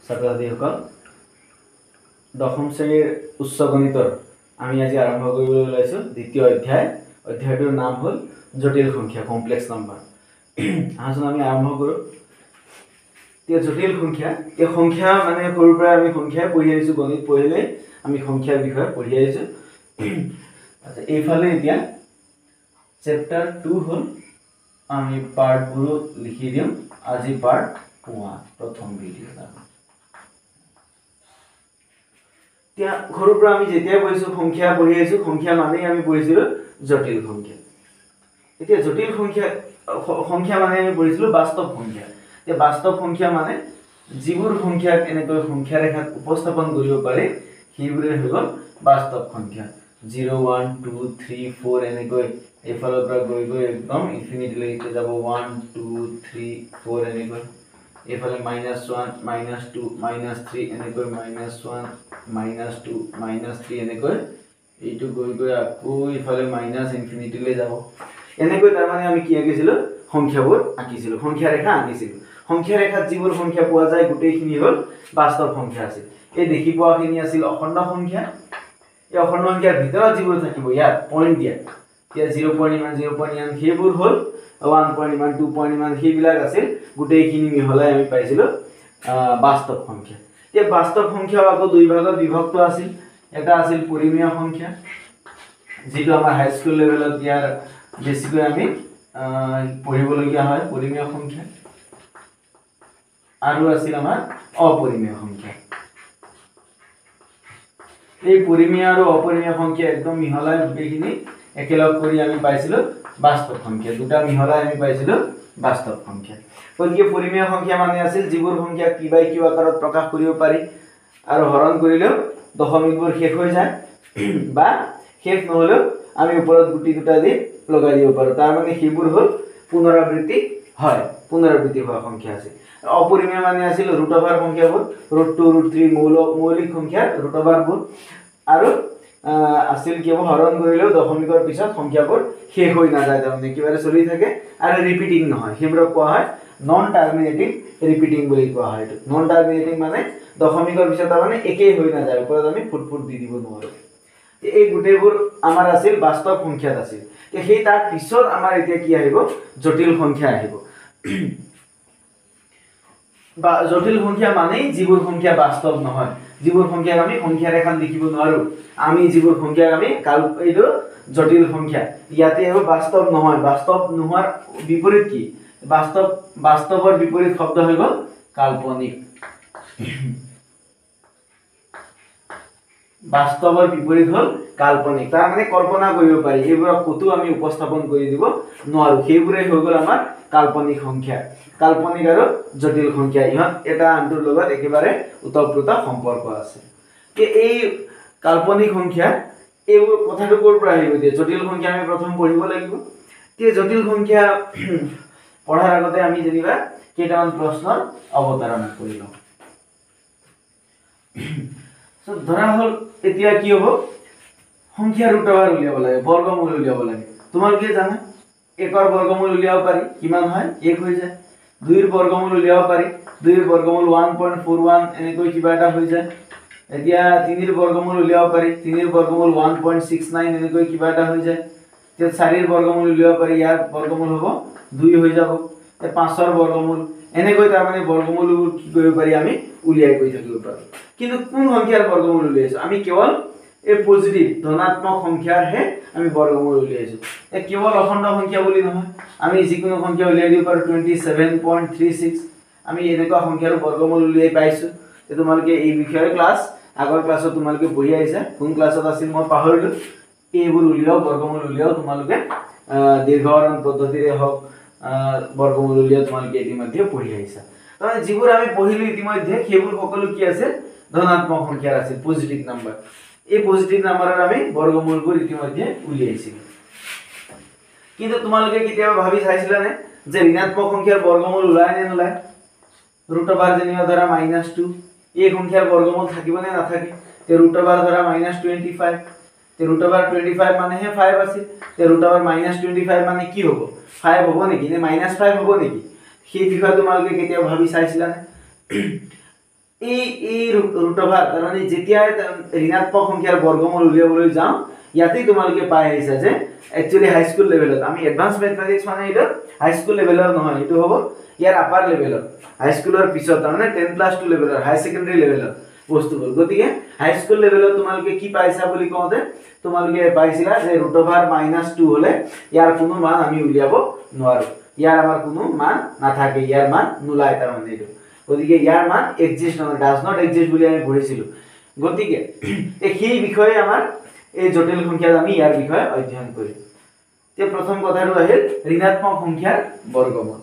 ছাত্ৰ-ছাত্ৰীসকল দশম শ্ৰেণীৰ উচ্চ গণিতৰ আমি আজি আৰম্ভ কৰিবলৈ ওলাইছোঁ দ্বিতীয় অধ্যায়। অধ্যায়টোৰ নাম হ'ল জটিল সংখ্যা, কমপ্লেক্স নাম্বাৰ। আহচোন আমি আৰম্ভ কৰোঁ। এতিয়া জটিল সংখ্যা, এই সংখ্যা মানে সৰুৰ পৰা আমি সংখ্যাই পঢ়ি আহিছোঁ, গণিত পঢ়িলে আমি সংখ্যাৰ বিষয়ে পঢ়ি আহিছোঁ। আচ্ছা, এইফালে এতিয়া চেপ্টাৰ 2 হ'ল, আমি পাৰ্টবোৰ লিখি দিওঁ। আজি পাৰ্ট 1 প্ৰথম ভিডিঅ'। এতিয়া সৰুৰ পৰা আমি যেতিয়া পঢ়িছোঁ সংখ্যা পঢ়ি আহিছোঁ, সংখ্যা মানেই আমি পঢ়িছিলোঁ জটিল সংখ্যা। এতিয়া জটিল সংখ্যা মানে আমি পঢ়িছিলোঁ বাস্তৱ সংখ্যা। এতিয়া বাস্তৱ সংখ্যা মানে যিবোৰ সংখ্যাক এনেকৈ সংখ্যা ৰেখাত উপস্থাপন কৰিব পাৰি সেইবোৰে হৈ গ'ল বাস্তৱ সংখ্যা। 0 1 2 3 4 এনেকৈ এইফালৰ পৰা গৈ গৈ একদম ইনফিনিটিলৈকে যাব। 1 2 3 4 এনেকৈ এইফালে -1 -2 -3 এনেকৈ -1 -2 -3 এনেকৈ এইটো গৈ গৈ আকৌ ইফালে মাইনাছ ইনফিনিটিলৈ যাব। এনেকৈ তাৰমানে আমি কি আঁকিছিলোঁ, সংখ্যাবোৰ আঁকিছিলোঁ, সংখ্যা ৰেখা আঁকিছিলোঁ। সংখ্যা ৰেখাত যিবোৰ সংখ্যা পোৱা যায় গোটেইখিনি হ'ল বাস্তৱ সংখ্যা আছিল। এই দেখি পোৱাখিনি আছিল অখণ্ড সংখ্যা। এই অখণ্ড সংখ্যাৰ ভিতৰত যিবোৰ থাকিব ইয়াত পইণ্ট দিয়া, এতিয়া 0.1 সেইবোৰ হ'ল 1.1 2.1 সেইবিলাক আছিল। গোটেইখিনি মিহলাই আমি পাইছিলোঁ বাস্তৱ সংখ্যা। এই বাস্তৱ সংখ্যাও আকৌ দুই ভাগত বিভক্ত আছিল। এটা আছিল পৰিমেয় সংখ্যা, যিটো আমাৰ হাইস্কুল লেভেলত ইয়াৰ বেছিকৈ আমি পঢ়িবলগীয়া হয়, পৰিমেয় সংখ্যা। আৰু আছিল আমাৰ অপৰিমেয় সংখ্যা। এই পৰিমেয় আৰু অপৰিমেয় সংখ্যা একদম মিহলাই গোটেইখিনি একেলগ কৰি আমি পাইছিলোঁ বাস্তৱ সংখ্যা। দুটা মিহলাই আমি পাইছিলোঁ বাস্তৱ সংখ্যা। গতিকে পৰিমেয় সংখ্যা মানে আছিল যিবোৰ সংখ্যা P/Q আকাৰত প্ৰকাশ কৰিব পাৰি আৰু হৰণ কৰিলেও দশমিকবোৰ শেষ হৈ যায়, বা শেষ নহ'লেও আমি ওপৰত গুটি দুটা দি লগাই দিব পাৰোঁ। তাৰমানে সেইবোৰ হ'ল পুনৰাবৃত্তি হয়, পুনৰাবৃত্তি হোৱা সংখ্যা আছিল। অপৰিমেয় মানে আছিল ৰুট অভাৰ সংখ্যাবোৰ, √2 √3 মৌলিক সংখ্যাৰ ৰুট অভাৰবোৰ। আৰু আছিল কেৱল হৰণ কৰিলেও দশমিকৰ পিছত সংখ্যাবোৰ শেষ হৈ নাযায়, তাৰমানে একেবাৰে চলি থাকে আৰু ৰিপিটিং নহয়। সেইবোৰক কোৱা হয় নন টাৰ্মিনেটিং ৰিপিটিং বুলি কোৱা হয়। এইটো নন টাৰ্মিনেটিং মানে দশমিকৰ পিছত তাৰমানে একেই হৈ নাযায়, ওপৰত আমি ফুট দি দিব নোৱাৰোঁ। এই গোটেইবোৰ আমাৰ আছিল বাস্তৱ সংখ্যাত আছিল। সেই তাৰ পিছত আমাৰ এতিয়া কি আহিব, জটিল সংখ্যা আহিব। বা জটিল সংখ্যা মানেই যিবোৰ সংখ্যা বাস্তৱ নহয়, যিবোৰ সংখ্যাক আমি সংখ্যা ৰেখাত লিখিব নোৱাৰোঁ। আমি যিবোৰ সংখ্যাক আমি এইটো জটিল সংখ্যা, ইয়াতে আৰু বাস্তৱ নহয়। বাস্তৱ নোহোৱাৰ বিপৰীত কি? বাস্তৱৰ বিপৰীত শব্দ হৈ গ'ল কাল্পনিক। বাস্তৱৰ বিপৰীত হ'ল কাল্পনিক। তাৰমানে কল্পনা কৰিব পাৰি, এইবোৰক ক'তো আমি উপস্থাপন কৰি দিব নোৱাৰোঁ। সেইবোৰেই হৈ গ'ল আমাৰ কাল্পনিক সংখ্যা। কাল্পনিক আৰু জটিল সংখ্যা, ইহঁত এটা আনটোৰ লগত একেবাৰে ওতঃপ্ৰোত সম্পৰ্ক আছে। এই কাল্পনিক সংখ্যা, এইবোৰ কথাটো ক'ৰ পৰা আহিব? এতিয়া জটিল সংখ্যা আমি প্ৰথম পঢ়িব লাগিব। এতিয়া জটিল সংখ্যা পঢ়াৰ আগতে আমি যেনিবা কেইটামান প্ৰশ্নৰ অৱতাৰণা কৰি লওঁ। ধৰা হ'ল এতিয়া কি হ'ব, সংখ্যাৰ ৰুট অভাৰ উলিয়াব লাগে, বৰ্গমূল উলিয়াব লাগে। তোমালোকে জানা 1ৰ বৰ্গমূল উলিয়াব পাৰি, কিমান হয়? 1 হৈ যায়। 2ৰ বৰ্গমূল উলিয়াব পাৰি, 2ৰ বৰ্গমূল 1.41 এনেকৈ কিবা এটা হৈ যায়। এতিয়া 3ৰ বৰ্গমূল উলিয়াব পাৰি, 3ৰ বৰ্গমূল 1.69 এনেকৈ কিবা এটা হৈ যায়। এতিয়া 4ৰ বৰ্গমূল উলিয়াব পাৰি, ইয়াৰ বৰ্গমূল হ'ব 2 হৈ যাব। 5ৰ বৰ্গমূল এনেকৈ তাৰমানে বৰ্গমূলবোৰ কি কৰিব পাৰি, আমি উলিয়াই গৈ থাকিব পাৰোঁ। কিন্তু কোন সংখ্যাৰ বৰ্গমূল উলিয়াইছোঁ? আমি কেৱল এই পজিটিভ ধনাত্মক সংখ্যাৰহে আমি বৰ্গমূল উলিয়াইছোঁ। কেৱল অখণ্ড সংখ্যা বুলি নহয়, আমি যিকোনো সংখ্যা উলিয়াই দিব পাৰোঁ। 27.36 আমি এনেকুৱা সংখ্যাৰ বৰ্গমূল উলিয়াই পাইছোঁ। তোমালোকে এই বিষয়ে আগৰ ক্লাছত তোমালোকে পঢ়ি আহিছা, কোন ক্লাছত আছিল মই পাহৰিলোঁ। এইবোৰ উলিয়াও, বৰ্গমূল উলিয়াও তোমালোকে দীৰ্ঘহৰণ পদ্ধতিৰে হওক, বৰ্গমূল উলিয়াও তোমালোকে ইতিমধ্যে পঢ়ি আহিছা। তাৰমানে যিবোৰ আমি পঢ়িলোঁ ইতিমধ্যে সেইবোৰ সকলো কি আছিল, ধনাত্মক সংখ্যাৰ আছিল, পজিটিভ নাম্বাৰ। এই পজিটিভ নাম্বাৰৰ আমি বৰ্গমূলবোৰ ইতিমধ্যে উলিয়াইছিলোঁ। কিন্তু তোমালোকে কেতিয়াবা ভাবি চাইছিলানে যে ঋণাত্মক সংখ্যাৰ বৰ্গমূল ওলায় নে নোলায়? ৰুট অভাৰ যেনিবা ধৰা -2, এই সংখ্যাৰ বৰ্গমূল থাকিব নে নাথাকে? ৰুট অভাৰ ধৰা -25, ৰুট অভাৰ 25 মানেহে 5 আছিল। ৰুট অভাৰ -25 মানে কি হ'ব? 5 হ'ব নেকি, নে -5 হ'ব নেকি? সেই বিষয়ে তোমালোকে কেতিয়াবা ভাবি চাইছিলানে? এই ৰুট অভাৰ তাৰমানে যেতিয়া ঋণাত্মক সংখ্যাৰ বৰ্গমূল উলিয়াবলৈ যাওঁ ইয়াতেই তোমালোকে পাই আহিছা যে একচুয়ালি হাই স্কুল লেভেলত আমি এডভান্স ম্যাথমেটিক্স মানে এটা হাই স্কুল লেভেলৰ নহয় এটো হ'ব ইয়াৰ আপাৰ লেভেলত হাই স্কুলৰ পিছত তাৰমানে 10+2 লেভেলৰ হাই সেকেন্ডাৰী লেভেলত বস্তুবোৰ গতিকে হাই স্কুল লেভেলত তোমালোকে কি পাইছা বুলি কওঁতে তোমালোকে পাইছিলা যে √-2 হলে ইয়াৰ কোনো মান আমি উলিয়াব নোৱাৰো ইয়াৰ আমাৰ কোনো মান নাথাকে ইয়াৰ মান নোলায় তাৰমানে এটো গতিকে ইয়াৰ মান এক্সিস্ট নহয় ডাজ নট এক্সিস্ট বুলি আমি পঢ়িছিলো গতিকে এই বিষয়ে আমাৰ এই জটিল সংখ্যা আমি ইয়াৰ বিষয়ে অধ্যয়ন কৰিম তে প্ৰথম কথাটো আহিল ঋণাত্মক সংখ্যাৰ বৰ্গমূল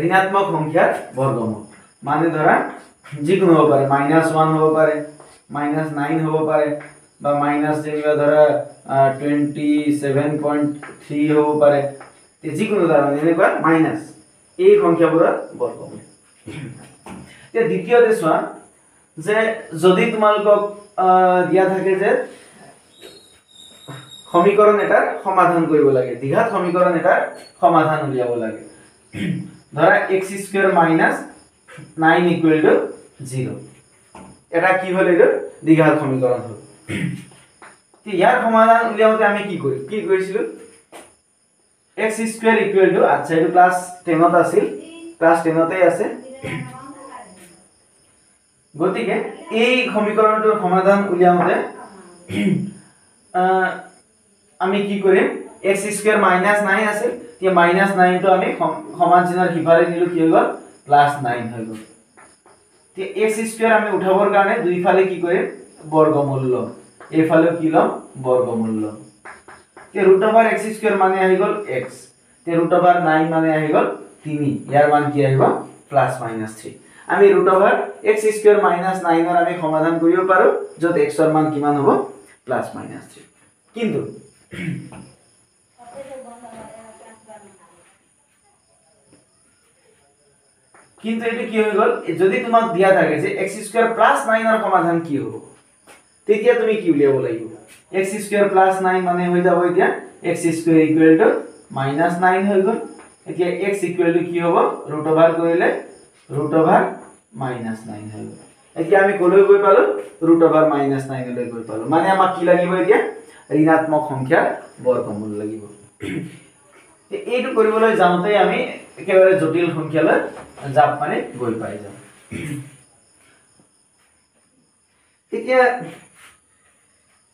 ঋণাত্মক সংখ্যাৰ বৰ্গমূল মানে ধৰা যিকোনো হ'ব পাৰে -1 হ'ব পাৰে -9 হ'ব পাৰে বা মাইনাস যেনিবা ধৰা 27.3 হ'ব পাৰে তে যিকোনো ধৰণৰ এনেকুৱা মাইনাস এই সংখ্যাবোৰৰ বৰ্গমূল তে দ্বিতীয়তে চোৱা যে যদি তোমালোকক দিয়া থাকে যে সমীকৰণ এটাৰ সমাধান কৰিব লাগে দ্বিঘাত সমীকৰণ এটাৰ সমাধান উলিয়াব লাগে ধৰা x² - 9 = 0 এটা কি হল এটো দ্বিঘাত সমীকৰণ হল তে ইয়াৰ সমাধান উলিয়াওতে আমি কি কৰিছিলো x² = আচ্ছা এটো ক্লাস 10ত আছিল ক্লাস 10তেই আছে গতিকে এই সমীকৰণটোৰ সমাধান উলিয়াওতে আমি কি কৰিম x² - 9 আছে তে -9 টো আমি সমান চিহ্নৰ সিফালে নিলো কি হৈ গল +9 হৈ গল তে x² আমি উঠাবৰ কাৰণে দুই ফালে কি কৰিম বৰ্গমূল লম এইফালে কি লম বৰ্গমূল লম তে √(x² মানে আহি গল x তে √9 মানে আহি গল 3 ইয়াৰ মান কি আহিব +-3 আমি √(x² - 9 ৰ আমি সমাধান কৰিব পাৰো যত x ৰ মান কিমান হ'ব +-3 কিন্তু এটো কি হৈ গল যদি তোমাক দিয়া থাকে যে x² + 9 ৰ সমাধান কি হ'ব তেতিয়া তুমি কি উলিয়াব লাগিব x² + 9 মানে হৈ যাব এতিয়া x² = -9 হৈ গল এতিয়া x = কি হ'ব √over কৰিলে √(-9) হৈ গল এতিয়া আমি কলৈ গৈ পালো √(-9) লৈ গৈ পালো মানে আমাক কি লাগিব এতিয়া ঋণাত্মক সংখ্যাৰ বৰ্গমূল লাগিব এইটো কৰিবলৈ যাওঁতে আমি একেবাৰে জটিল সংখ্যালৈ জাপ মানে গৈ পাই যাম এতিয়া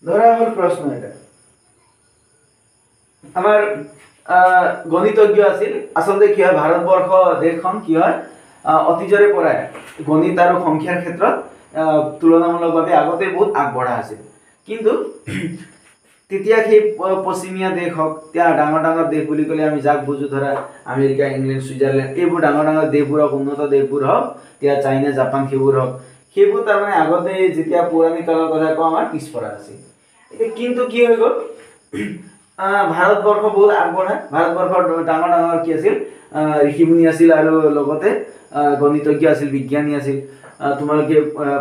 ধৰা হল প্ৰশ্ন এটা আমাৰ গণিতজ্ঞ আছিল আসলে কি হয় ভাৰতবৰ্ষ দেশখন কি হয় অতীজৰে পৰাই গণিত আৰু সংখ্যাৰ ক্ষেত্ৰত তুলনামূলকভাৱে আগতে বহুত আগবঢ়া আছিল কিন্তু তেতিয়া কি পশ্চিমীয়া দেশ হক তিয়া ডাঙৰ দেশ বুলি কলে আমি যাক বুজু ধৰা আমেৰিকা ইংলেণ্ড সুইজাৰলেণ্ড এইবোৰ ডাঙৰ দেশবোৰ উন্নত দেশবোৰ হক তিয়া চাইনা জাপান সেইবোৰ হক সেইবোৰ তাৰ মানে আগতে যেতিয়া পুৰণি কালৰ কথা কও আমাৰ পিছপৰা আছিল কিন্তু কি হৈ গল ভাৰতবৰ্ষ বহুত আগবঢ়া ভাৰতবৰ্ষৰ ডাঙৰ কি আছিল ঋষিমুনি আছিল আৰু লগতে গণিতজ্ঞ আছিল বিজ্ঞানী আছিল তোমালোকে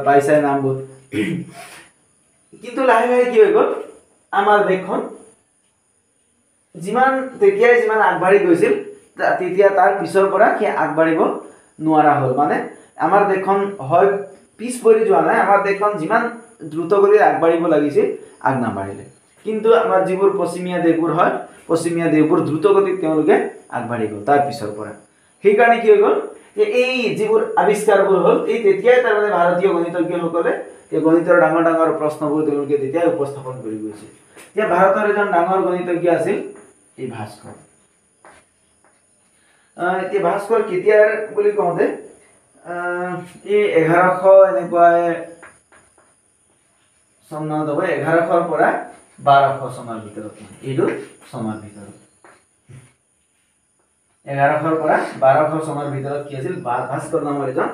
পাইছাই নামবোৰ কিন্তু লাহে কি হৈ গল আমাৰ দেখখন যিমান আগবাঢ়ি গৈছিল তেতিয়া তাৰ পিছৰ পৰা কি আগবাঢ়িব নোৱাৰা হল মানে আমাৰ দেখখন হয় পিছ পৰি যোৱা নাই আমাৰ দেখখন যিমান দ্ৰুতগতিত আগবাঢ়িব লাগিছিল আগ নাবাঢ়িলে কিন্তু আমাৰ যিবোৰ পশ্চিমীয়া দেশবোৰ হয় পশ্চিমীয়া দেশবোৰ দ্ৰুতগতিত তেওঁলোকে আগবাঢ়ি গল তাৰ পিছৰ পৰা সেই কাৰণে কি হৈ গল যে এই যিবোৰ আৱিষ্কাৰবোৰ হল এই তেতিয়াই তাৰ মানে ভাৰতীয় গণিতজ্ঞসকলে এই গণিতৰ ডাঙৰ প্ৰশ্নবোৰ তেওঁলোকে তেতিয়াই উপস্থাপন কৰি গৈছিল যে ভাৰতৰ এজন ডাঙৰ গণিতজ্ঞ আছিল এই ভাস্কৰ এতিয়া ভাস্কৰ কেতিয়াৰ বুলি কওঁতে এই 1100 এনেকুৱা চনত হ'ব 1100 পৰা 1200 চনৰ ভিতৰত এইটো চনৰ ভিতৰত 1100 পৰা 1200 চনৰ ভিতৰত কি আছিল ভাস্কৰ নামৰ এজন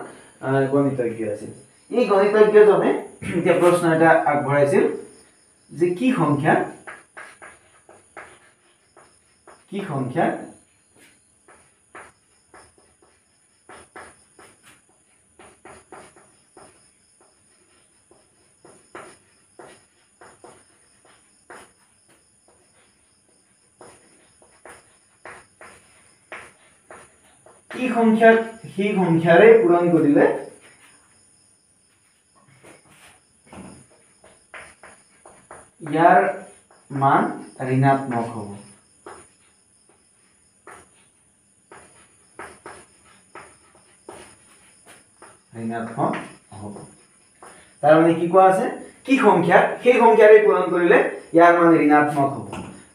গণিতজ্ঞ আছিল এই গণিতজ্ঞজনে এতিয়া প্ৰশ্ন এটা আগবঢ়াইছিল যে কি সংখ্যা ই সংখ্যাক সেই সংখ্যাৰে পূৰণ কৰিলে ইয়াৰ মান ঋণাত্মক হ'ব। ঋণাত্মক হ'ব। তাৰ মানে কি কোৱা আছে কি সংখ্যা সেই সংখ্যাৰে পূৰণ কৰিলে ইয়াৰ মান ঋণাত্মক হ'ব।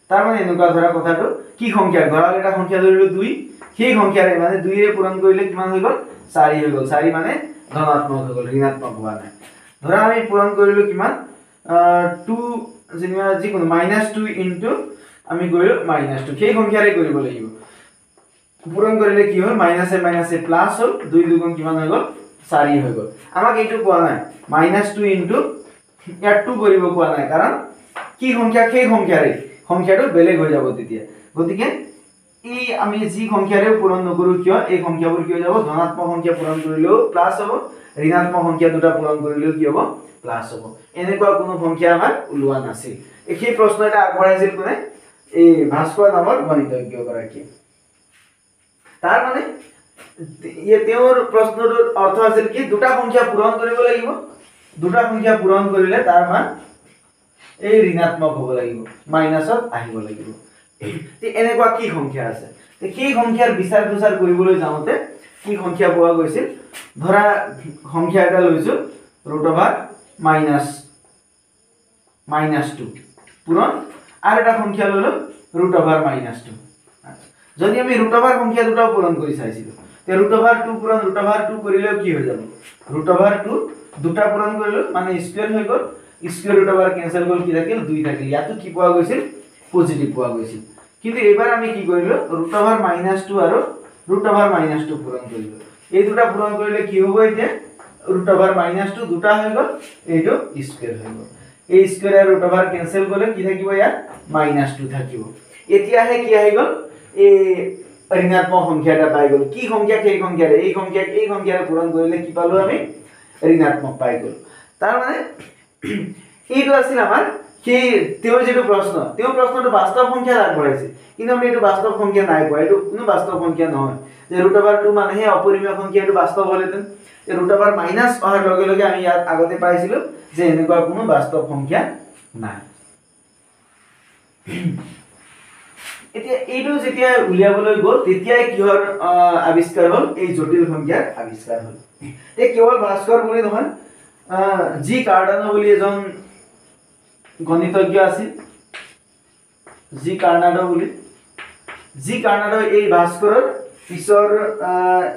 তাৰ মানে এনেকুৱা ধৰা কথাটো কি সংখ্যা ধৰা এটা সংখ্যা ধৰিলো 2 সেই সংখ্যাৰে মানে 2 ৰে পূৰণ কৰিলে কিমান হৈ গ'ল 4 হৈ গ'ল। 4 মানে ধনাত্মক হৈ গ'ল, ঋণাত্মক হোৱা নাই। ধৰা আমি পূৰণ কৰিলো কিমান 2 যেনিবা যিকোনো -2 ইনটু আমি কৰিলো -2 সেই সংখ্যাৰে কৰিব লাগিব। পূৰণ কৰিলে কি হ'ল মাইনাসে মাইনাসে প্লাস হ'ল 2 দুগুণ কিমান হৈ গ'ল 4 হৈ গ'ল। আমাক এইটো কোৱা নাই -2 ইনটু ইয়াত 2 কৰিব কোৱা নাই, কাৰণ কি সংখ্যা সেই সংখ্যাৰে সংখ্যাটো বেলেগ হৈ যাব তেতিয়া। গতিকে এই আমি যি সংখ্যাৰে পূৰণ নকৰো কিয় এই সংখ্যাবোৰ কি হৈ যাব ধনাত্মক সংখ্যা পূৰণ কৰিলেও প্লাস হ'ব, ঋণাত্মক সংখ্যা দুটা পূৰণ কৰিলেও কি হ'ব প্লাস হ'ব। এনেকুৱা কোনো সংখ্যা আমাৰ ওলোৱা নাছিল। এই প্ৰশ্ন এটা আগবঢ়াইছিল কোনে এই ভাস্কৰ নামৰ গণিতজ্ঞ গৰাকী। তাৰ মানে তেওঁৰ প্ৰশ্নটোৰ অৰ্থ আছিল কি দুটা সংখ্যা পূৰণ কৰিব লাগিব, দুটা সংখ্যা পূৰণ কৰিলে তাৰ মান এই ঋণাত্মক হ'ব লাগিব, মাইনাসত আহিব লাগিব। এনেকুৱা কি সংখ্যা আছে সেই সংখ্যাৰ বিচাৰ খোচাৰ কৰিবলৈ যাওঁতে কি সংখ্যা পোৱা গৈছিল ধৰা সংখ্যা এটা লৈছো √(-2) পূৰণ আৰু এটা সংখ্যা ললো √(-2) যদি আমি √() সংখ্যা দুটাও পূৰণ কৰি চাইছিলো তে √(2) পূৰণ √(2) কৰিলেও কি হৈ যাব √(2) দুটা পূৰণ কৰিলো মানে স্কয়াৰ হৈ গ'ল, স্কয়াৰ √() কেনসেল গ'ল কি থাকিল 2 থাকিল। ইয়াতো কি পোৱা গৈছিল পজিটিভ পোৱা গৈছিল। কিন্তু এবাৰ আমি কি কৰিলো √(-2) আৰু √(-2) পূৰণ কৰিলো। এই দুটা পূৰণ কৰিলে কি হ'ব এতিয়া √(-2) দুটা হৈ গ'ল, এইটো স্কয়াৰ হৈ গ'ল। এই স্কয়াৰ আৰু √() কেনসেল গ'লে কি থাকিব ইয়াত -2 থাকিব। এতিয়াহে কি আহি গ'ল এই ঋণাত্মক সংখ্যা এটা পাই গ'ল। কি সংখ্যা সেই সংখ্যাৰে এই সংখ্যাক এই সংখ্যাৰে পূৰণ কৰিলে কি পালো আমি ঋণাত্মক পাই গ'ল। তাৰ মানে এইটো আছিল আমাৰ সেই তেওঁৰ যেটো প্ৰশ্ন, তেওঁৰ প্ৰশ্নটো বাস্তৱ সংখ্যা আগবঢ়াইছে, কিন্তু আমি এইটো বাস্তৱ সংখ্যা নাই পোৱা। এইটো কোনো বাস্তৱ সংখ্যা নহয় যে √(2) মানেহে অপৰিমেয় সংখ্যা, এইটো বাস্তৱ হলেতেন √(- অহাৰ লগে লগে আমি ইয়াত আগতে পাইছিলো যে এনেকুৱা কোনো বাস্তৱ সংখ্যা নাই। এতিয়া এইটো যেতিয়া উলিয়াবলৈ গ'ল তেতিয়াই কিহৰ আৱিষ্কাৰ হ'ল এই জটিল সংখ্যাৰ আৱিষ্কাৰ হ'ল। এই কেৱল ভাস্কৰ বুলি নহয় জি কাৰ্ডানো বুলি এজন গণিতজ্ঞ আছিল, জি কাৰ্নাডো এই ভাস্কৰৰ পিছৰ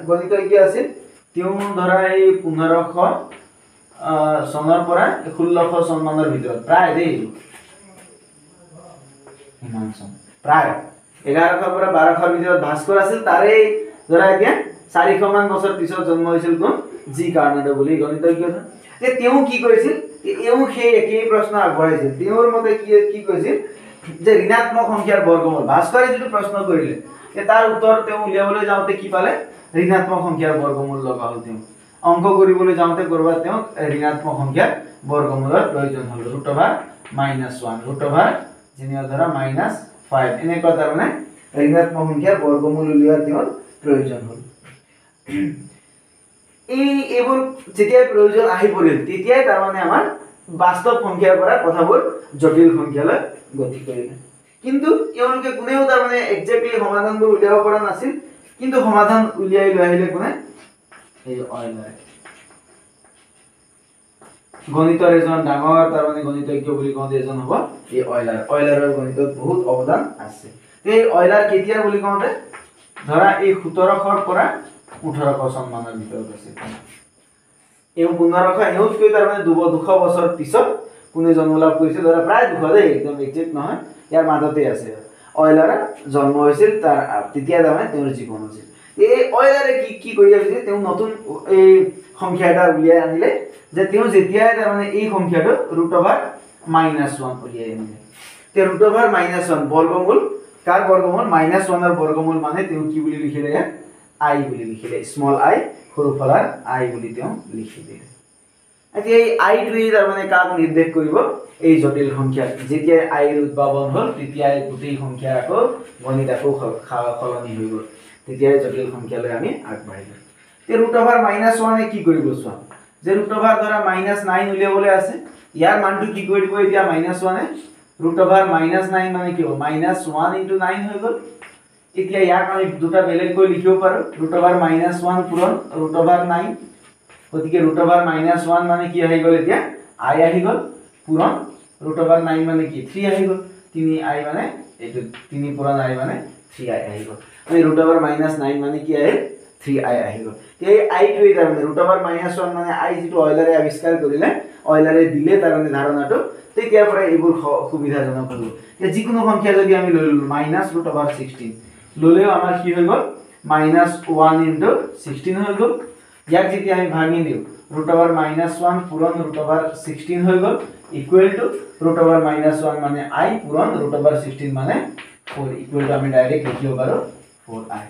গণিতজ্ঞ আছিল। তেওঁ ধৰা এই 1500 চনৰ পৰা 1600 চন মানৰ ভিতৰত প্ৰায় দেই ইমান চন প্ৰায় 1100 পৰা 1200 ভিতৰত ভাস্কৰ আছিল। তাৰে ধৰা এতিয়া 400 মান বছৰ পিছত জন্ম হৈছিল কোন জি কাৰ্নাডো বুলি গণিতজ্ঞ। যে তেওঁ কি কৰিছিল তেওঁ সেই একেই প্ৰশ্ন আগবঢ়াইছিল। তেওঁৰ মতে কি কৈছিল যে ঋণাত্মক সংখ্যাৰ বৰ্গমূল ভাস্কৰে যেটো প্ৰশ্ন কৰিলে তাৰ উত্তৰ তেওঁ উলিয়াবলৈ যাওঁতে কি পালে ঋণাত্মক সংখ্যাৰ বৰ্গমূল লগা হ'ল। তেওঁ অংক কৰিবলৈ যাওঁতে কৰবাত তেওঁ ঋণাত্মক সংখ্যাৰ বৰ্গমূলৰ প্ৰয়োজন হ'ল √(-1) যেনিবা ধৰা -5 এনেকুৱা তাৰমানে ঋণাত্মক সংখ্যাৰ বৰ্গমূল উলিওৱাৰ তেওঁৰ প্ৰয়োজন হ'ল। এইবোৰ যেতিয়া প্ৰয়োজন আহি পৰিল তেতিয়াই তাৰমানে আমাৰ বাস্তৱ সংখ্যাৰ পৰা কথাবোৰ জটিল সংখ্যালৈ গতি কৰিলে। কিন্তু এওঁলোকে কোনেও তাৰমানে এক্সাক্টলি সমাধানবোৰ উলিয়াব পৰা নাছিল। কিন্তু সমাধান উলিয়াই লৈ আহিলে কোনে এই অইলাৰে, গণিতৰ এজন ডাঙৰ তাৰমানে গণিতজ্ঞ বুলি কওঁতে এজন হ'ব এই অইলাৰৰ গণিতত বহুত অৱদান আছে। এই অইলাৰ কেতিয়া বুলি কওঁতে ধৰা এই 1700 পৰা 1800 চন মানৰ ভিতৰত আছে। এই 1500 এওঁতকৈ তাৰমানে 200 বছৰ পিছত কোনে জন্ম লাভ কৰিছিল ধৰা প্ৰায় 200 দেই একদম একজেক্ট নহয়, ইয়াৰ মাজতে আছে। অইলাৰ জন্ম হৈছিল তাৰ তেতিয়া তাৰমানে তেওঁৰ জীৱন আছিল। এই অইলাৰে কি কৰি আছিল তেওঁ নতুন এই সংখ্যা এটা উলিয়াই আনিলে যে তেওঁ যেতিয়াই তাৰমানে এই সংখ্যাটো √(-1) উলিয়াই আনিলে। তে √(-1) বৰ্গমূল কাৰ বৰ্গমূল -1ৰ বৰ্গমূল মানে তেওঁ কি বুলি লিখিলে i বুলি লিখিলে, স্মল i সৰু ফলাৰ i বুলি তেওঁ লিখিলে। এতিয়া এই i টোৱে তাৰমানে কাক নিৰ্দেশ কৰিব এই জটিল সংখ্যা। যেতিয়া i ৰ উদ্ভাৱন হ'ল তেতিয়াই গোটেই সংখ্যা আকৌ গণিত আকৌ সলনি হৈ গ'ল। তেতিয়াই জটিল সংখ্যালৈ আমি আগবাঢ়িম। তে ৰুট অভাৰ -1 কি কৰিব চোৱা, যে ৰুট অভাৰ ধৰা -9 উলিয়াবলৈ আছে, ইয়াৰ মানটো কি কৰি দিব এতিয়া -1 ৰুট অভাৰ -9 মানে কি হ'ব -1 * 9 হৈ গ'ল। এতিয়া ইয়াক আমি দুটা বেলেগকৈ লিখিব পাৰো, ৰুট অভাৰ -1 পূৰণ ৰুট অভাৰ 9, গতিকে ৰুট অভাৰ -1 মানে কি আহি গ'ল এতিয়া i আহি গ'ল, পূৰণ ৰুট অভাৰ 9 মানে কি 3 আহি গ'ল, 3i মানে এইটো 3 পূৰণ i মানে 3i আহি গ'ল। আমি ৰুট অভাৰ -9 মানে কি আহিল 3i আহি গ'ল। এই i টো এই তাৰমানে ৰুট অভাৰ -1 মানে i যেটো অইলাৰে আৱিষ্কাৰ কৰিলে, অইলাৰে দিলে তাৰমানে ধাৰণাটো, তেতিয়াৰ পৰা এইবোৰ সুবিধাজনক হ'ল। যে যিকোনো সংখ্যা যদি আমি লৈ ললো -√16 ললেও আমাৰ কি হৈ গ'ল -1 * 16 হৈ গ'ল। ইয়াক যেতিয়া আমি ভাঙি দিও ৰুট অভাৰ -1 পূৰণ ৰুট অভাৰ 16 হৈ গ'ল ইকুৱেল টু ৰুট অভাৰ -1 মানে i পূৰণ ৰুট অভাৰ 16 মানে 4 ইকুৱেল টু আমি ডাইৰেক্ট লিখিব পাৰো 4i।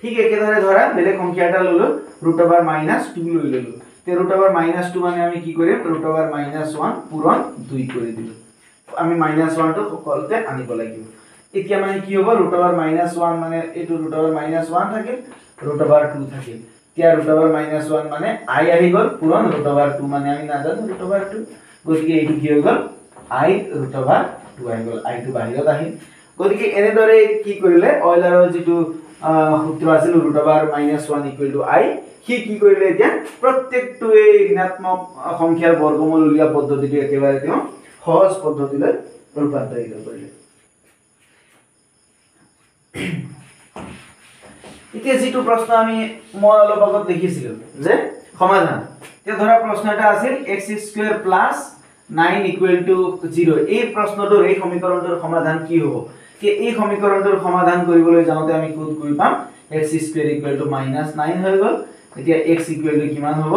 ঠিক একেদৰে ধৰা বেলেগ সংখ্যা এটা ললো ৰুট অভাৰ -2 লৈ ললো, তে ৰুট অভাৰ -2 মানে আমি কি কৰিম ৰুট অভাৰ -1 পূৰণ 2 কৰি দিলো, আমি -1 টো সকলতে আনিব লাগিব। এতিয়া মানে কি হ'ব ৰুট অভাৰ -1 মানে এইটো ৰুট অভাৰ -1 থাকিল, ৰুট অভাৰ 2 থাকিল। এতিয়া ৰুট অভাৰ -1 মানে i আহি গ'ল, পূৰণ ৰুট অভাৰ 2 মানে আমি নাজানো ৰুট অভাৰ 2, গতিকে এইটো কি হৈ গ'ল i ৰুট অভাৰ 2 আহি গ'ল, i টো বাহিৰত আহিল। গতিকে এনেদৰে কি কৰিলে অইলাৰৰ যেটো সূত্ৰ আছিল root over -1 equal to i, কি কি কৰিলে এতিয়া প্ৰত্যেকটো এই ঋণাত্মক সংখ্যাৰ বৰ্গমূল উলিওৱা পদ্ধতিটো একেবাৰে তেওঁ সহজ পদ্ধতিলৈ ৰূপান্তৰিত কৰিলে। এতিয়া যেটো প্ৰশ্ন আমি মই অলপ আগত লিখিছিলো যে সমাধান, তে ধৰা প্ৰশ্ন এটা আছিল x² + 9 = 0, এই প্ৰশ্নটোৰ এই সমীকৰণটোৰ সমাধান কি হ'ব। তে এই সমীকৰণটোৰ সমাধান কৰিবলৈ যাওঁতে আমি কোড কৰি পাম x² = -9 হৈ গ'ল। এতিয়া x = কিমান হ'ব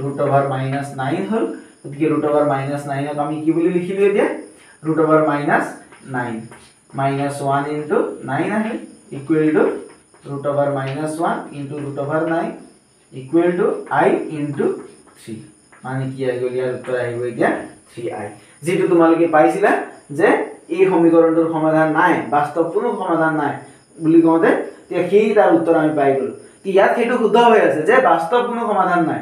ৰুট অভাৰ -9 হ'ল, গতিকে ৰুট অভাৰ -9 ক আমি কি বুলি লিখিলো এতিয়া ৰুট অভাৰ -9 -1 * 9 আহিল equal to root over -1 * root over 9 equal to i * 3, মানে কি আহি গ'ল ইয়াৰ উত্তৰ আহিব এতিয়া 3i, যেটো তোমালোকে পাইছিলা যে এই সমীকৰণটোৰ সমাধান নাই, বাস্তৱ কোনো সমাধান নাই বুলি কওঁতে সেই তাৰ উত্তৰ আমি পাই গ'লো। ইয়াত সেইটো শুদ্ধ হৈ আছে যে বাস্তৱ কোনো সমাধান নাই,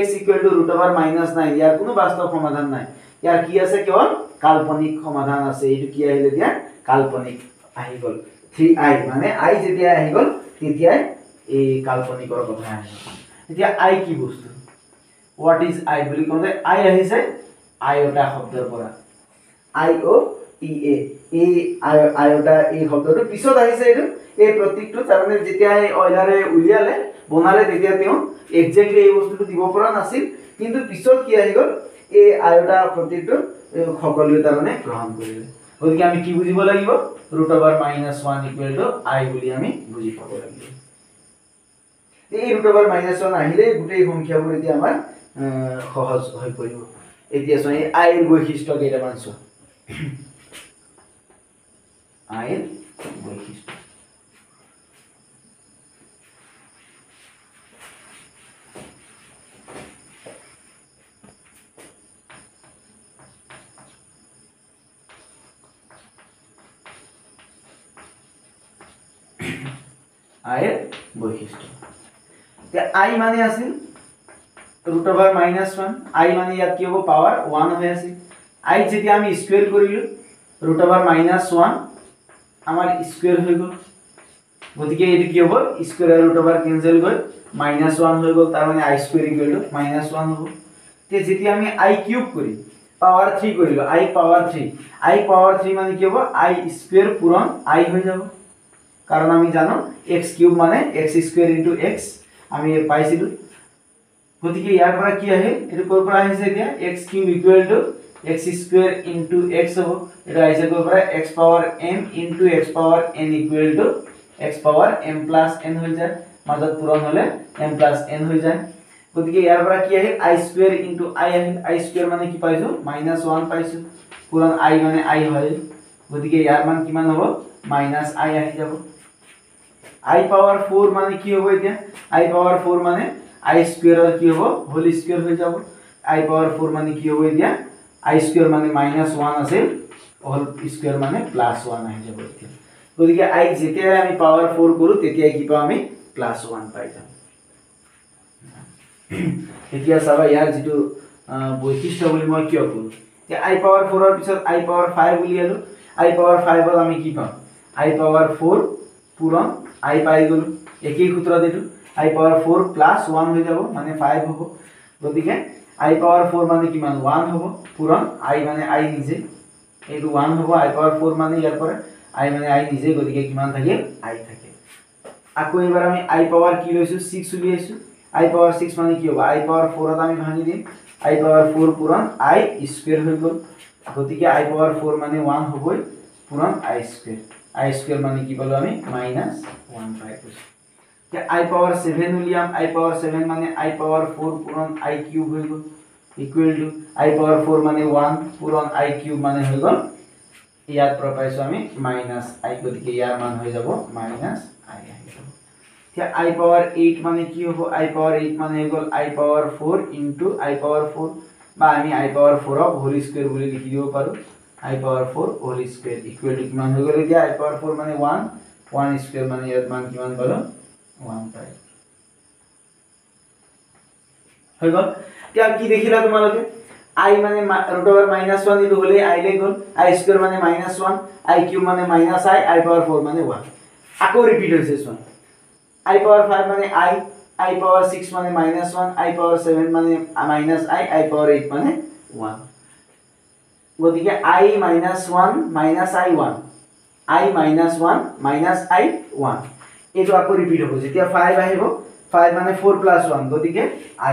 x = ৰুট অভাৰ -9 ইয়াৰ কোনো বাস্তৱ সমাধান নাই, ইয়াৰ কি আছে কেৱল কাল্পনিক সমাধান আছে। এইটো কি আহিল এতিয়া কাল্পনিক আহি গ'ল 3i, মানে i যেতিয়া আহি গ'ল তেতিয়াই এই কাল্পনিকৰ কথা আহিল। এতিয়া i কি বস্তু, হোৱাট ইজ i বুলি কওঁতে i আহিছে আয়তা শব্দৰ পৰা, IOTA, এই আয়তা এই শব্দটো পিছত আহিছে। এইটো এই প্ৰতীকটো তাৰমানে যেতিয়া অইলাৰে উলিয়ালে বনালে তেতিয়া তেওঁ এক্সাক্টলি এই বস্তুটো দিব পৰা নাছিল, কিন্তু পিছত কি আহি গ'ল এই আয়তা প্ৰতীকটো সকলোৱে তাৰমানে গ্ৰহণ কৰিলে। গতিকে আমি কি বুজিব লাগিব root over -1 equal to i বুলি আমি বুজি পাব লাগিব। এই ৰুট অভাৰ -1 আহিলে গোটেই সংখ্যাবোৰ এতিয়া আমাৰ সহজ হৈ পৰিব। এতিয়া চোৱা এই i ৰ বৈশিষ্ট্য কেইটামান চোৱা, i ৰ বৈশিষ্ট্য i ৰ বৈশিষ্ট্য। i মানে আছিল ৰুট অভাৰ -1, i মানে ইয়াত কি হ'ব পাৱাৰ 1 হৈ আছিল, i যেতিয়া আমি স্কয়াৰ কৰিলো ৰুট অভাৰ -1 আমাৰ স্কয়াৰ হৈ গ'ল, গতিকে এইটো কি হ'ব স্কয়াৰ আৰু ৰুট অভাৰ কেনসেল গৈ -1 হৈ গ'ল, তাৰ মানে i² = -1 হ'ব। তে যেতিয়া আমি i কিউব কৰিম পাৱাৰ 3 কৰিলো, i পাৱাৰ 3 মানে কি হ'ব i² পূৰণ i হৈ যাব, কাৰণ আমি জানো x³ মানে x² * x আমি পাইছিলো। গতিকে ইয়াৰ পৰা কি আহিল এটো কৰ পৰা আহিছে এতিয়া x³ = x² * x হ'ব, এটা আহিছে কৰ পৰা x power m * x power n = x power m + n হৈ যায়, মাজত পূৰণ হলে m + n হৈ যায়। গতিকে ইয়াৰ পৰা কি আহিল i² * i আহিল, i² মানে কি পাইছো -1 পাইছো, পূৰণ i মানে i হয়, গতিকে ইয়াৰ মান কিমান হ'ব -i আহি যাব। i পাৱাৰ 4 মানে কি হ'ব এতিয়া i পাৱাৰ 4 মানে i² ৰ কি হ'ব হোল স্কয়াৰ হৈ যাব, i পাৱাৰ 4 মানে কি হ'ব এতিয়া i² মানে -1 আছিল, হোল স্কয়াৰ মানে +1 আহি যাব। এতিয়া গতিকে আই যেতিয়াই আমি পাৱাৰ 4 কৰো তেতিয়াই কি পাম আমি +1 পাই যাম এতিয়া চাবা ইয়াৰ যেটো বৈশিষ্ট্য বুলি মই কিয় কৰো যে আই পাৱাৰ 4 ৰ পিছত আই পাৱাৰ 5 উলিয়ালো আই পাৱাৰ 5 ত আমি কি পাম আই পাৱাৰ 4 পূৰণ আই পাই গলো একই সূত্ৰ দিলো আই পাৱাৰ 4 + 1 হৈ যাব মানে 5 হ'ব গতিকে আই পাৱাৰ 4 মানে কিমান 1 হ'ব পূৰণ আই মানে আই নিজে এইটো 1 হ'ব আই পাৱাৰ 4 মানে ইয়াৰ পৰা আই মানে আই নিজে গতিকে কিমান থাকে আই থাকে আকৌ এবাৰ আমি আই পাৱাৰ কি লৈছো 6 উলিয়াইছো আই পাৱাৰ 6 মানে কি হ'ব আই পাৱাৰ 4 ত আমি ভাঙি দিম আই পাৱাৰ 4 পূৰণ আই স্কয়াৰ হৈ গল গতিকে আই পাৱাৰ 4 মানে 1 হ'বই পূৰণ আই স্কয়াৰ মানে কি পালো আমি -1 পাই গৈছো তে আই পাৱাৰ 7 উলিয়াম আই পাৱাৰ 7 মানে আই পাৱাৰ 4 পূৰণ আই কিউব হৈ গল ইকুৱেল টু আই পাৱাৰ 4 মানে 1 পূৰণ আই কিউব মানে হৈ গল ইয়াত পৰা পাইছো আমি -i গতিকে ইয়াৰ মান হৈ যাব -i আহি যাব তে আই পাৱাৰ 8 মানে কি হ'ব আই পাৱাৰ 8 মানে হৈ গল আই পাৱাৰ 4 * আই পাৱাৰ 4 বা আমি আই পাৱাৰ 4 ক হোল স্কয়াৰ বুলি লিখি দিব পাৰো I power 4 whole square equal to কিমান হৈ গল এতিয়া আই পাৱাৰ 4 মানে 1 স্কয়াৰ মানে ইয়াৰ মান কিমান পালো 1 পাই হৈ গল এতিয়া কি দেখিলা তোমালোকে I মানে √1 ইটো হলে I লে গল I স্কয়ার মানে -1 I কিউব মানে -I I পাৱাৰ 4 মানে 1 আকৌ ৰিপিট হৈছে চোন I পাৱাৰ 5 মানে I পাৱাৰ 6 মানে -1 I পাৱাৰ 7 মানে -I I পাৱাৰ 8 মানে 1 গতিকে I - 1 - I1 I - 1 - I1 এটো আকৌ ৰিপিট হ'ব যেতিয়া 5 আহিব 5 মানে 4 + 1 গতিকে